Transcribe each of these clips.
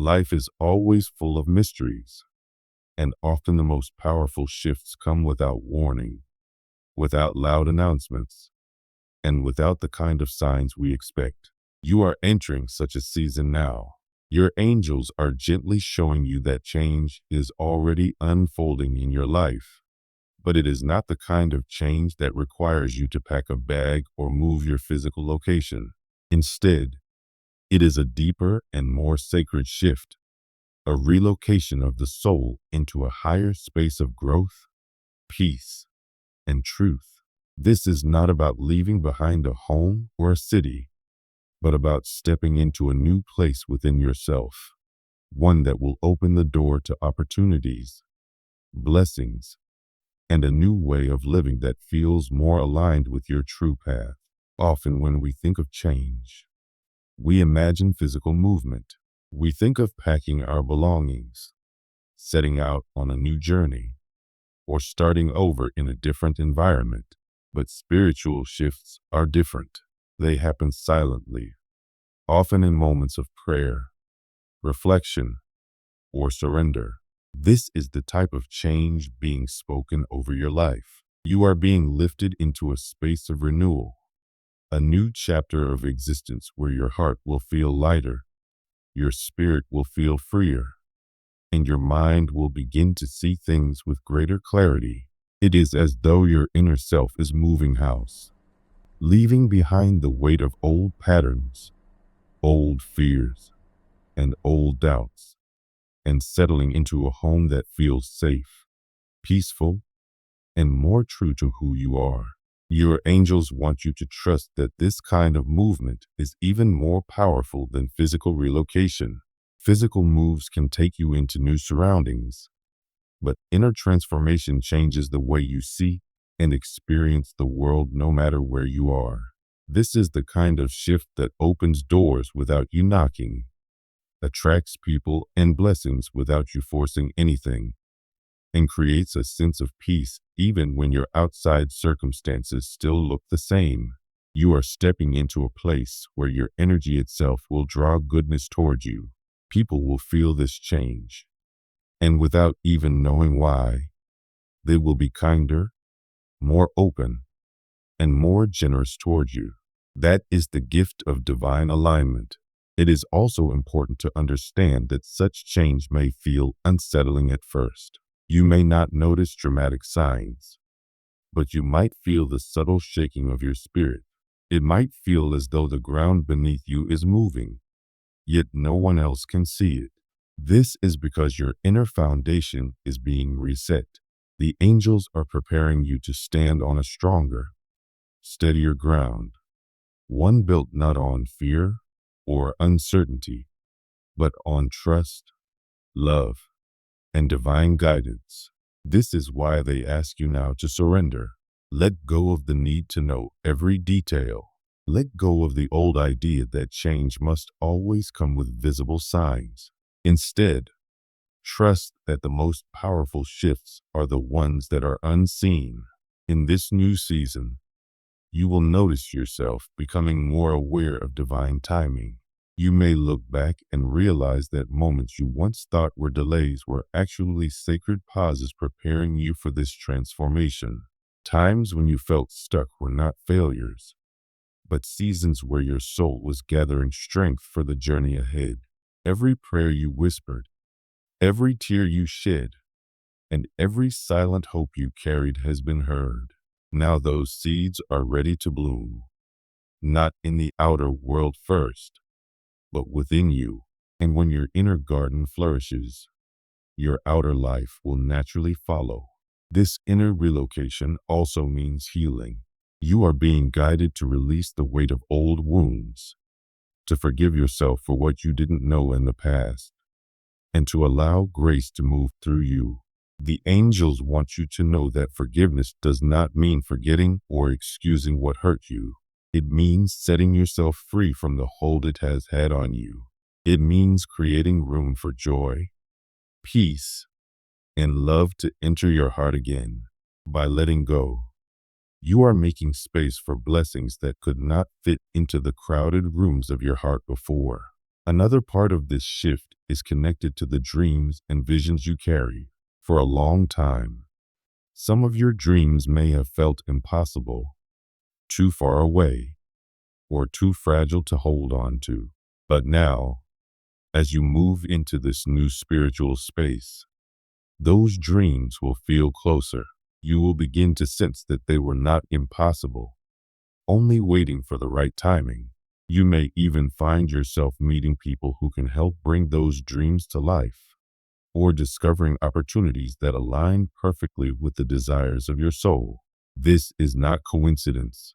Life is always full of mysteries, and often the most powerful shifts come without warning, without loud announcements, and without the kind of signs we expect. You are entering such a season now. Your angels are gently showing you that change is already unfolding in your life. But it is not the kind of change that requires you to pack a bag or move your physical location. Instead, it is a deeper and more sacred shift, a relocation of the soul into a higher space of growth, peace, and truth. This is not about leaving behind a home or a city, but about stepping into a new place within yourself, one that will open the door to opportunities, blessings, and a new way of living that feels more aligned with your true path. Often when we think of change, we imagine physical movement. We think of packing our belongings, setting out on a new journey, or starting over in a different environment. But spiritual shifts are different. They happen silently, often in moments of prayer, reflection, or surrender. This is the type of change being spoken over your life. You are being lifted into a space of renewal, a new chapter of existence where your heart will feel lighter, your spirit will feel freer, and your mind will begin to see things with greater clarity. It is as though your inner self is moving house, leaving behind the weight of old patterns, old fears, and old doubts, and settling into a home that feels safe, peaceful, and more true to who you are. Your angels want you to trust that this kind of movement is even more powerful than physical relocation. Physical moves can take you into new surroundings, but inner transformation changes the way you see and experience the world no matter where you are. This is the kind of shift that opens doors without you knocking, attracts people and blessings without you forcing anything, and creates a sense of peace even when your outside circumstances still look the same. You are stepping into a place where your energy itself will draw goodness toward you. People will feel this change, and without even knowing why, they will be kinder, more open, and more generous toward you. That is the gift of divine alignment. It is also important to understand that such change may feel unsettling at first. You may not notice dramatic signs, but you might feel the subtle shaking of your spirit. It might feel as though the ground beneath you is moving, yet no one else can see it. This is because your inner foundation is being reset. The angels are preparing you to stand on a stronger, steadier ground, one built not on fear or uncertainty, but on trust, love, and divine guidance. This is why they ask you now to surrender. Let go of the need to know every detail. Let go of the old idea that change must always come with visible signs. Instead, trust that the most powerful shifts are the ones that are unseen. In this new season, you will notice yourself becoming more aware of divine timing. You may look back and realize that moments you once thought were delays were actually sacred pauses preparing you for this transformation. Times when you felt stuck were not failures, but seasons where your soul was gathering strength for the journey ahead. Every prayer you whispered, every tear you shed, and every silent hope you carried has been heard. Now those seeds are ready to bloom, not in the outer world first, but within you. And when your inner garden flourishes, your outer life will naturally follow. This inner relocation also means healing. You are being guided to release the weight of old wounds, to forgive yourself for what you didn't know in the past, and to allow grace to move through you. The angels want you to know that forgiveness does not mean forgetting or excusing what hurt you. It means setting yourself free from the hold it has had on you. It means creating room for joy, peace, and love to enter your heart again. By letting go, you are making space for blessings that could not fit into the crowded rooms of your heart before. Another part of this shift is connected to the dreams and visions you carry. For a long time, some of your dreams may have felt impossible, too far away, or too fragile to hold on to. But now, as you move into this new spiritual space, those dreams will feel closer. You will begin to sense that they were not impossible, only waiting for the right timing. You may even find yourself meeting people who can help bring those dreams to life, or discovering opportunities that align perfectly with the desires of your soul. This is not coincidence.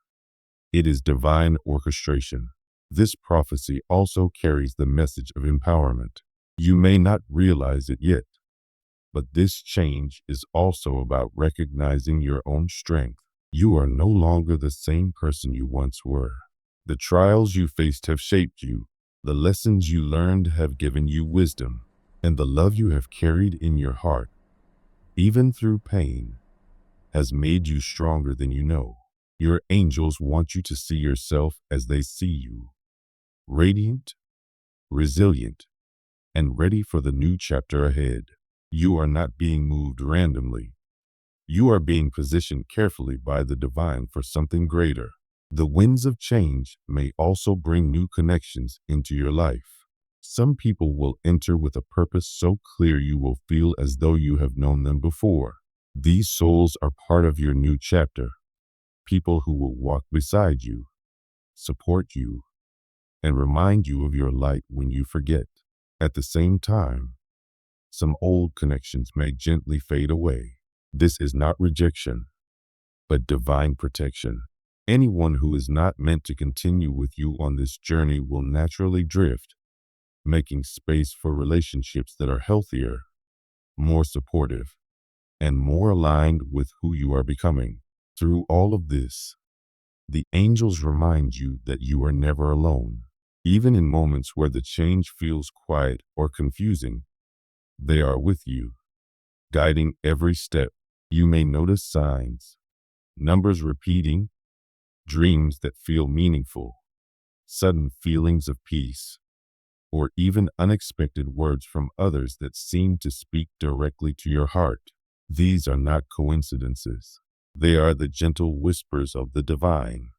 It is divine orchestration. This prophecy also carries the message of empowerment. You may not realize it yet, but this change is also about recognizing your own strength. You are no longer the same person you once were. The trials you faced have shaped you. The lessons you learned have given you wisdom, and the love you have carried in your heart, even through pain, has made you stronger than you know. Your angels want you to see yourself as they see you, radiant, resilient, and ready for the new chapter ahead. You are not being moved randomly. You are being positioned carefully by the divine for something greater. The winds of change may also bring new connections into your life. Some people will enter with a purpose so clear you will feel as though you have known them before. These souls are part of your new chapter. People who will walk beside you, support you, and remind you of your light when you forget. At the same time, some old connections may gently fade away. This is not rejection, but divine protection. Anyone who is not meant to continue with you on this journey will naturally drift, making space for relationships that are healthier, more supportive, and more aligned with who you are becoming. Through all of this, the angels remind you that you are never alone. Even in moments where the change feels quiet or confusing, they are with you, guiding every step. You may notice signs, numbers repeating, dreams that feel meaningful, sudden feelings of peace, or even unexpected words from others that seem to speak directly to your heart. These are not coincidences. They are the gentle whispers of the divine,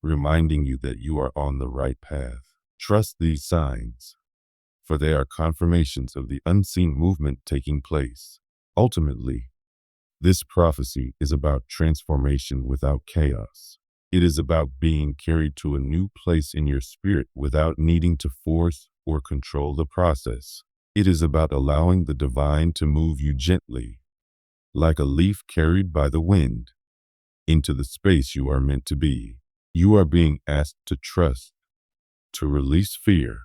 reminding you that you are on the right path. Trust these signs, for they are confirmations of the unseen movement taking place. Ultimately, this prophecy is about transformation without chaos. It is about being carried to a new place in your spirit without needing to force or control the process. It is about allowing the divine to move you gently, like a leaf carried by the wind, into the space you are meant to be. You are being asked to trust, to release fear,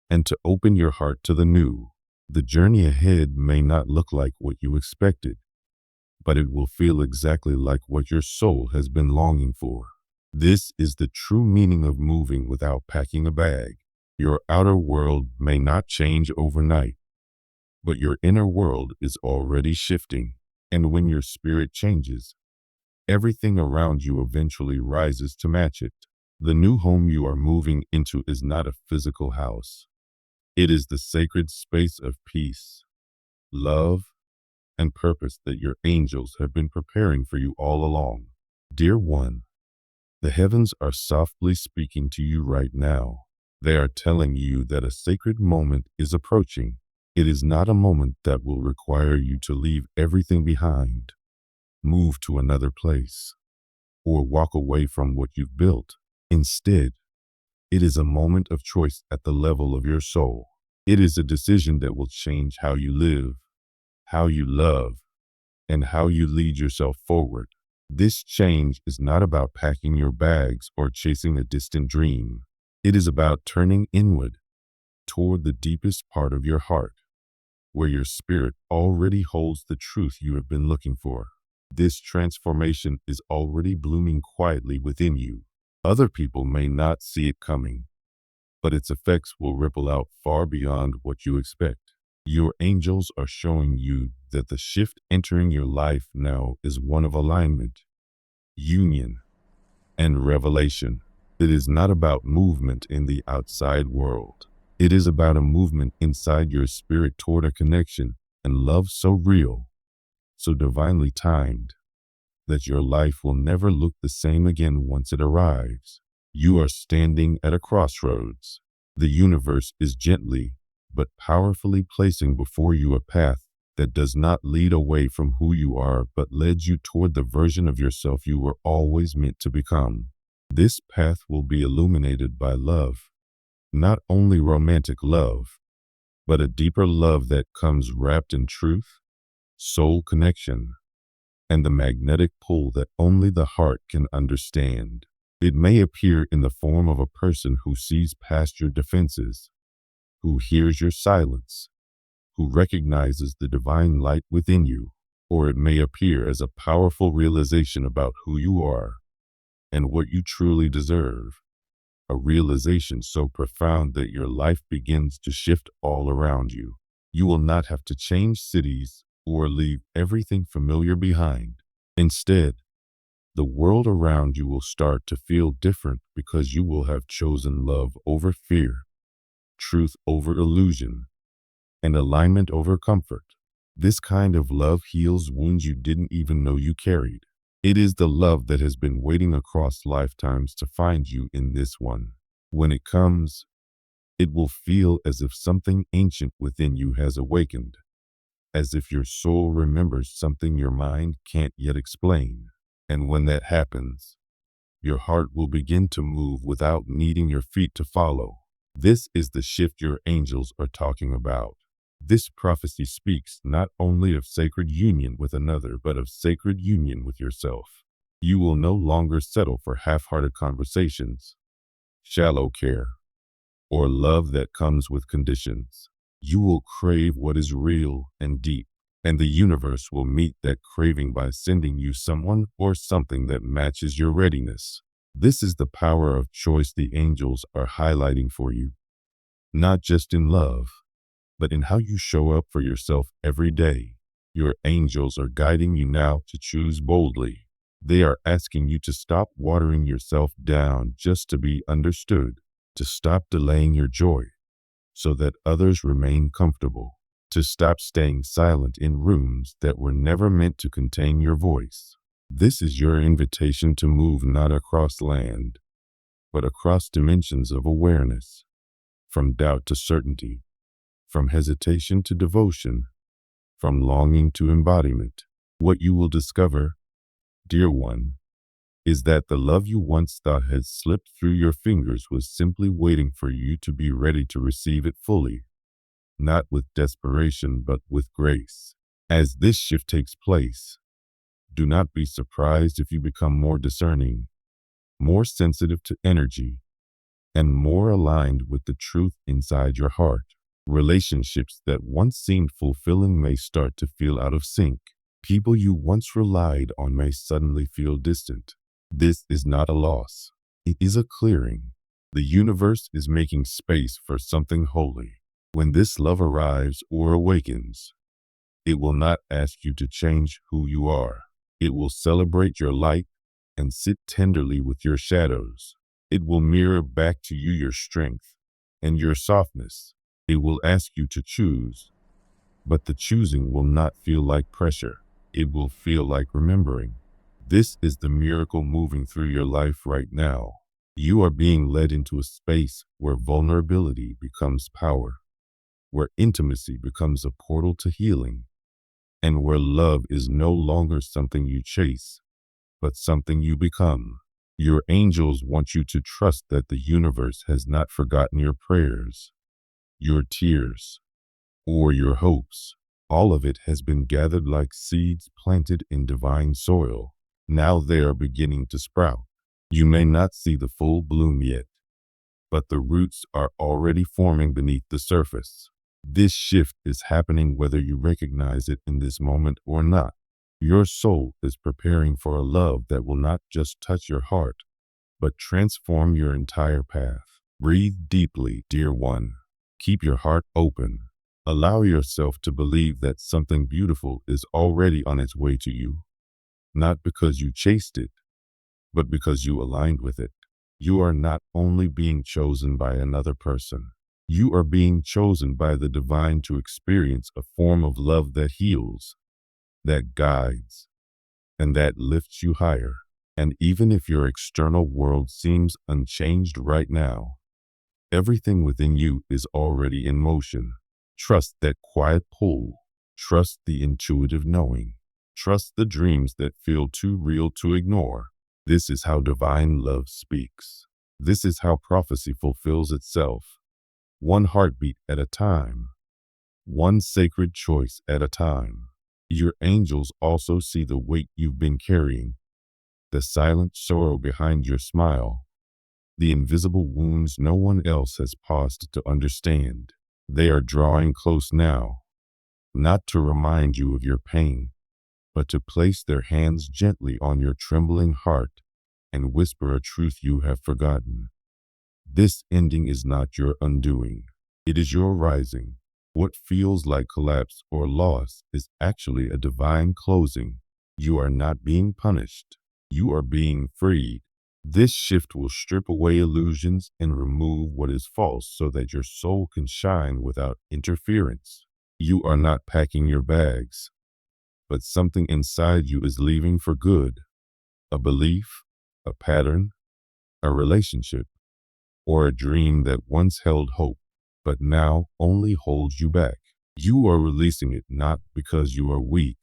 and to open your heart to the new. The journey ahead may not look like what you expected, but it will feel exactly like what your soul has been longing for. This is the true meaning of moving without packing a bag. Your outer world may not change overnight, but your inner world is already shifting. And when your spirit changes, everything around you eventually rises to match it. The new home you are moving into is not a physical house. It is the sacred space of peace, love, and purpose that your angels have been preparing for you all along. Dear one, the heavens are softly speaking to you right now. They are telling you that a sacred moment is approaching. It is not a moment that will require you to leave everything behind, move to another place, or walk away from what you've built. Instead, it is a moment of choice at the level of your soul. It is a decision that will change how you live, how you love, and how you lead yourself forward. This change is not about packing your bags or chasing a distant dream. It is about turning inward, toward the deepest part of your heart, where your spirit already holds the truth you have been looking for. This transformation is already blooming quietly within you. Other people may not see it coming, but its effects will ripple out far beyond what you expect. Your angels are showing you that the shift entering your life now is one of alignment, union, and revelation. It is not about movement in the outside world. It is about a movement inside your spirit toward a connection and love so real, so divinely timed, that your life will never look the same again once it arrives. You are standing at a crossroads. The universe is gently, but powerfully placing before you a path that does not lead away from who you are, but leads you toward the version of yourself you were always meant to become. This path will be illuminated by love, not only romantic love, but a deeper love that comes wrapped in truth, soul connection, and the magnetic pull that only the heart can understand. It may appear in the form of a person who sees past your defenses, who hears your silence, who recognizes the divine light within you, or it may appear as a powerful realization about who you are and what you truly deserve. A realization so profound that your life begins to shift all around you. You will not have to change cities or leave everything familiar behind. Instead, the world around you will start to feel different because you will have chosen love over fear, truth over illusion, and alignment over comfort. This kind of love heals wounds you didn't even know you carried. It is the love that has been waiting across lifetimes to find you in this one. When it comes, it will feel as if something ancient within you has awakened, as if your soul remembers something your mind can't yet explain. And when that happens, your heart will begin to move without needing your feet to follow. This is the shift your angels are talking about. This prophecy speaks not only of sacred union with another, but of sacred union with yourself. You will no longer settle for half-hearted conversations, shallow care, or love that comes with conditions. You will crave what is real and deep, and the universe will meet that craving by sending you someone or something that matches your readiness. This is the power of choice the angels are highlighting for you, not just in love, but in how you show up for yourself every day. Your angels are guiding you now to choose boldly. They are asking you to stop watering yourself down just to be understood, to stop delaying your joy so that others remain comfortable, to stop staying silent in rooms that were never meant to contain your voice. This is your invitation to move not across land, but across dimensions of awareness, from doubt to certainty, from hesitation to devotion, from longing to embodiment. What you will discover, dear one, is that the love you once thought had slipped through your fingers was simply waiting for you to be ready to receive it fully, not with desperation, but with grace. As this shift takes place, do not be surprised if you become more discerning, more sensitive to energy, and more aligned with the truth inside your heart. Relationships that once seemed fulfilling may start to feel out of sync. People you once relied on may suddenly feel distant. This is not a loss. It is a clearing. The universe is making space for something holy. When this love arrives or awakens, it will not ask you to change who you are. It will celebrate your light and sit tenderly with your shadows. It will mirror back to you your strength and your softness. It will ask you to choose, but the choosing will not feel like pressure. It will feel like remembering. This is the miracle moving through your life right now. You are being led into a space where vulnerability becomes power, where intimacy becomes a portal to healing, and where love is no longer something you chase, but something you become. Your angels want you to trust that the universe has not forgotten your prayers, your tears, or your hopes. All of it has been gathered like seeds planted in divine soil. Now they are beginning to sprout. You may not see the full bloom yet, but the roots are already forming beneath the surface. This shift is happening whether you recognize it in this moment or not. Your soul is preparing for a love that will not just touch your heart, but transform your entire path. Breathe deeply, dear one. Keep your heart open. Allow yourself to believe that something beautiful is already on its way to you, not because you chased it, but because you aligned with it. You are not only being chosen by another person, You are being chosen by the divine to experience a form of love that heals, that guides, and that lifts you higher. And even if your external world seems unchanged right now, everything within you is already in motion. Trust that quiet pull. Trust the intuitive knowing. Trust the dreams that feel too real to ignore. This is how divine love speaks. This is how prophecy fulfills itself. One heartbeat at a time. One sacred choice at a time. Your angels also see the weight you've been carrying, the silent sorrow behind your smile, the invisible wounds no one else has paused to understand. They are drawing close now, not to remind you of your pain, but to place their hands gently on your trembling heart and whisper a truth you have forgotten. This ending is not your undoing. It is your rising. What feels like collapse or loss is actually a divine closing. You are not being punished. You are being freed. This shift will strip away illusions and remove what is false so that your soul can shine without interference. You are not packing your bags, but something inside you is leaving for good. A belief, a pattern, a relationship, or a dream that once held hope, but now only holds you back. You are releasing it not because you are weak,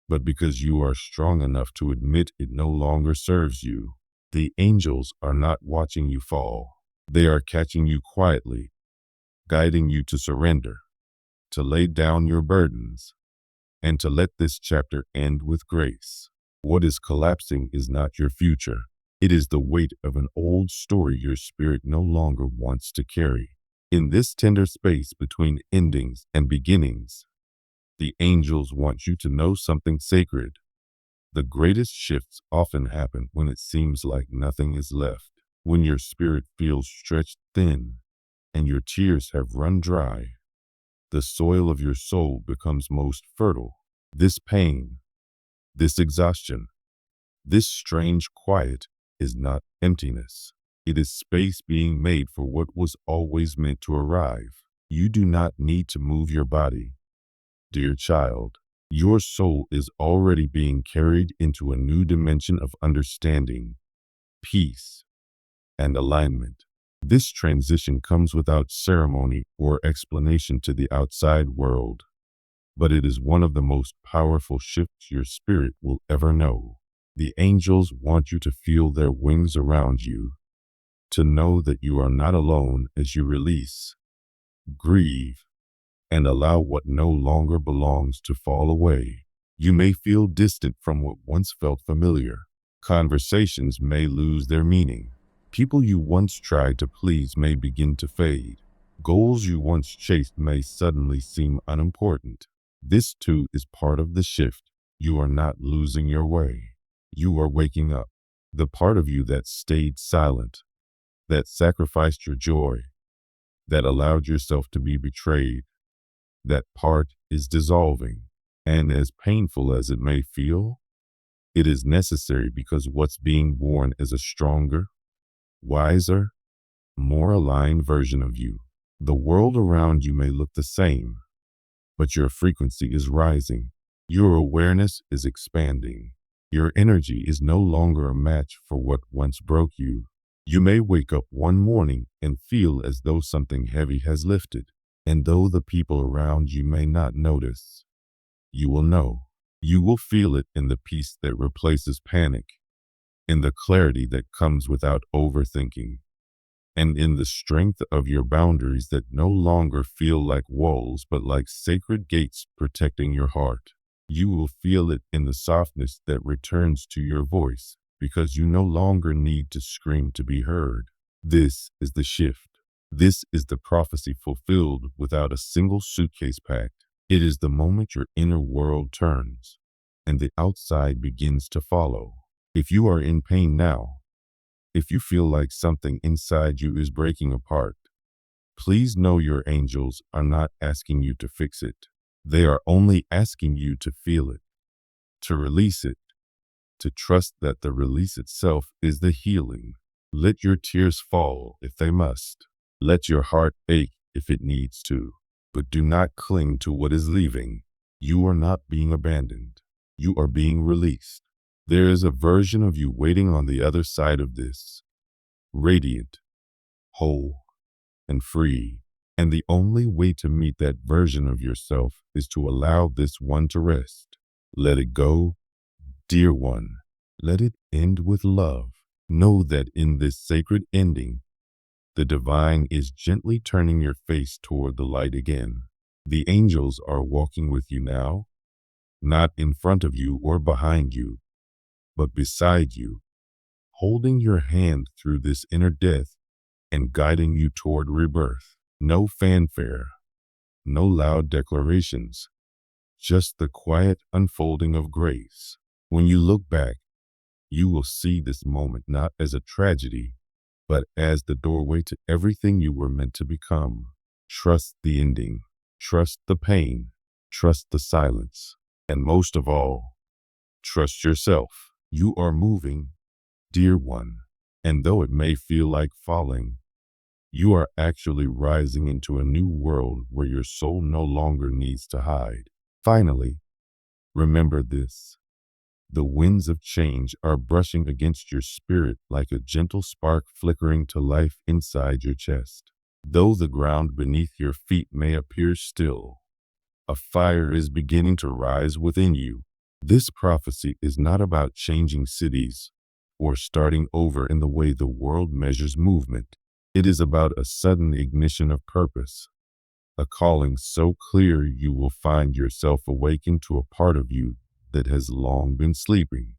but because you are strong enough to admit it no longer serves you. The angels are not watching you fall. They are catching you quietly, guiding you to surrender, to lay down your burdens, and to let this chapter end with grace. What is collapsing is not your future. It is the weight of an old story your spirit no longer wants to carry. In this tender space between endings and beginnings, the angels want you to know something sacred. The greatest shifts often happen when it seems like nothing is left, when your spirit feels stretched thin and your tears have run dry. The soil of your soul becomes most fertile. This pain, this exhaustion, this strange quiet is not emptiness. It is space being made for what was always meant to arrive. You do not need to move your body, dear child. Your soul is already being carried into a new dimension of understanding, peace, and alignment. This transition comes without ceremony or explanation to the outside world, but it is one of the most powerful shifts your spirit will ever know. The angels want you to feel their wings around you, to know that you are not alone as you release, grieve, and allow what no longer belongs to fall away. You may feel distant from what once felt familiar. Conversations may lose their meaning. People you once tried to please may begin to fade. Goals you once chased may suddenly seem unimportant. This too is part of the shift. You are not losing your way. You are waking up. The part of you that stayed silent, that sacrificed your joy, that allowed yourself to be betrayed, that part is dissolving. And as painful as it may feel, it is necessary because what's being born is a stronger, wiser, more aligned version of you. The world around you may look the same, but your frequency is rising. Your awareness is expanding. Your energy is no longer a match for what once broke you. You may wake up one morning and feel as though something heavy has lifted. And though the people around you may not notice, you will know. You will feel it in the peace that replaces panic, in the clarity that comes without overthinking, and in the strength of your boundaries that no longer feel like walls but like sacred gates protecting your heart. You will feel it in the softness that returns to your voice because you no longer need to scream to be heard. This is the shift. This is the prophecy fulfilled without a single suitcase packed. It is the moment your inner world turns and the outside begins to follow. If you are in pain now, if you feel like something inside you is breaking apart, please know your angels are not asking you to fix it. They are only asking you to feel it, to release it, to trust that the release itself is the healing. Let your tears fall if they must. Let your heart ache if it needs to. But do not cling to what is leaving. You are not being abandoned. You are being released. There is a version of you waiting on the other side of this, radiant, whole, and free. And the only way to meet that version of yourself is to allow this one to rest. Let it go, dear one. Let it end with love. Know that in this sacred ending, the divine is gently turning your face toward the light again. The angels are walking with you now, not in front of you or behind you, but beside you, holding your hand through this inner death and guiding you toward rebirth. No fanfare, no loud declarations, just the quiet unfolding of grace. When you look back, you will see this moment not as a tragedy, but as the doorway to everything you were meant to become. Trust the ending, trust the pain, trust the silence, and most of all, trust yourself. You are moving, dear one, and though it may feel like falling, you are actually rising into a new world where your soul no longer needs to hide. Finally, remember this. The winds of change are brushing against your spirit like a gentle spark flickering to life inside your chest. Though the ground beneath your feet may appear still, a fire is beginning to rise within you. This prophecy is not about changing cities or starting over in the way the world measures movement. It is about a sudden ignition of purpose, a calling so clear you will find yourself awakened to a part of you that has long been sleeping.